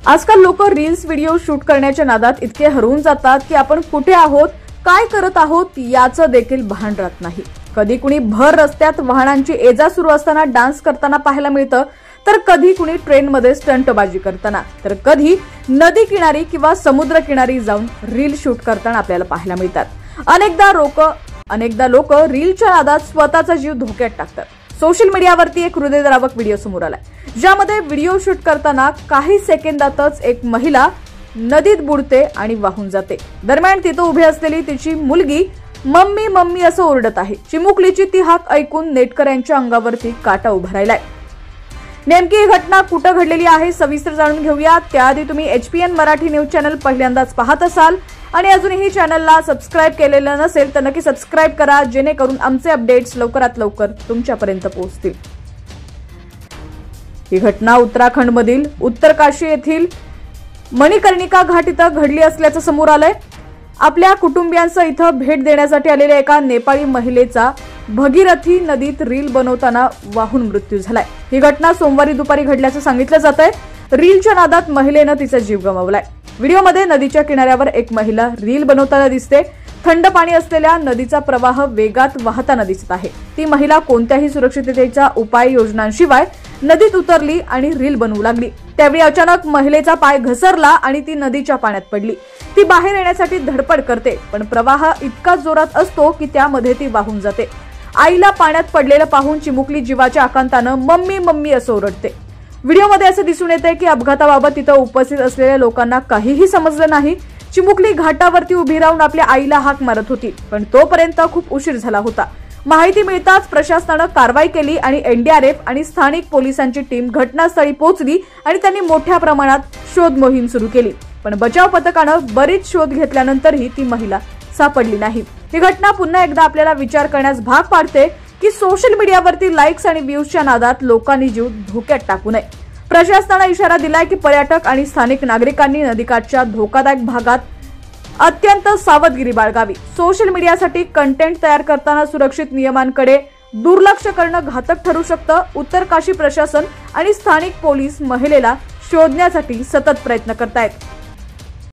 आजकाल लोक reels video shoot करण्याच्या नादात इतके हरवून जातात की आपण कुठे आहोत, काय करत आहोत याचं देखील भान राहत नाही। कधी कुणी भर रस्त्यात वाहनांची एजा सुरू असताना डान्स करताना पाहायला मिळतं, तर कधी कुणी ट्रेनमध्ये स्टंटबाजी करताना, तर कधी नदी किनारी किंवा समुद्र किनारी जाऊन रील शूट करताना आपल्याला पाहायला मिळतात। अनेकदा लोक रीलच्या नादात स्वतःचा जीव धोक्यात टाकतात। सोशल मीडियावरती एक हृदयद्रावक व्हिडिओ समोर आलाय, ज्यामध्ये व्हिडिओ शूट करताना काही सेकंदातच एक महिला नदीत बुडते आणि वाहून जाते। दरम्यान तिथे उभी असलेली तिची मुलगी मम्मी मम्मी असं ओरडत आहे। चिमुकलीची ती हाक ऐकून नेटकऱ्यांच्या अंगावरती काटा उभा राहिलाय। नेमकी ही घटना कुठे घडलेली आहे सविस्तर जाणून घेऊया। त्याआधी तुम्ही HPN मराठी न्यूज चॅनल पहिल्यांदाच पाहत असाल आणि अजूनही चॅनलला सबस्क्राइब केलेलं नसेल तर नक्की सबस्क्राइब करा, जेणेकरून आमचे अपडेट्स लवकरात लवकर तुमच्यापर्यंत पोहोचतील। ही घटना उत्तराखंडमधील उत्तरकाशी येथील मणिकर्णिका घाट इथं घडली असल्याचं समोर आलंय। आपल्या कुटुंबियांसह इथं भेट देण्यासाठी आलेल्या एका नेपाळी महिलेचा भगीरथी नदीत रील बनवताना वाहून मृत्यू झालाय। ही घटना सोमवारी दुपारी घडल्याचं सांगितलं जातंय। रीलच्या नादात महिलेनं तिचा जीव गमावलाय। व्हिडिओमध्ये नदीच्या किनाऱ्यावर एक महिला रील बनवताना दिसते। थंड पाणी असलेल्या नदीचा प्रवाह वेगात वाहताना दिसत आहे। ती महिला कोणत्याही सुरक्षिततेच्या उपाययोजनांशिवाय नदीत उतरली आणि रील बनवू लागली। त्यावेळी अचानक महिलेचा पाय घसरला आणि ती नदीच्या पाण्यात पडली। ती बाहेर येण्यासाठी धडपड करते, पण प्रवाह इतका जोरात असतो की त्यामध्ये ती वाहून जाते। आईला पाण्यात पडलेलं पाहून चिमुकली जीवाच्या आकांतानं मम्मी मम्मी असं ओरडते। व्हिडिओमध्ये असं दिसून येते की अपघाताबाबत तिथं उपस्थित असलेल्या लोकांना काहीही समजलं नाही। चिमुकली घाटावरती उभी राहून आपल्या आईला हाक मारत होती, पण तोपर्यंत खूप उशीर झाला होता। माहिती मिळताच प्रशासनानं कारवाई केली आणि NDRF आणि स्थानिक पोलिसांची टीम घटनास्थळी पोहोचली आणि त्यांनी मोठ्या प्रमाणात शोध मोहीम सुरू केली। पण बचाव पथकानं बरीच शोध घेतल्यानंतरही ती महिला सापडली नाही। ही घटना पुन्हा एकदा आपल्याला विचार करण्यास भाग पाडते की सोशल मीडियावरती लाईक्स आणि व्ह्यूजच्या नादात लोकांनी जीव धोक्यात टाकू नये। प्रशासनानं इशारा दिलाय की पर्यटक आणि स्थानिक नागरिकांनी नदीकाठच्या धोकादायक भागात अत्यंत सावधगिरी बाळगावी। सोशल मीडियासाठी कंटेंट तयार करताना सुरक्षित नियमांकडे दुर्लक्ष करणं घातक ठरू शकतं। उत्तरकाशी प्रशासन आणि स्थानिक पोलीस महिलेला शोधण्यासाठी सतत प्रयत्न करतायत।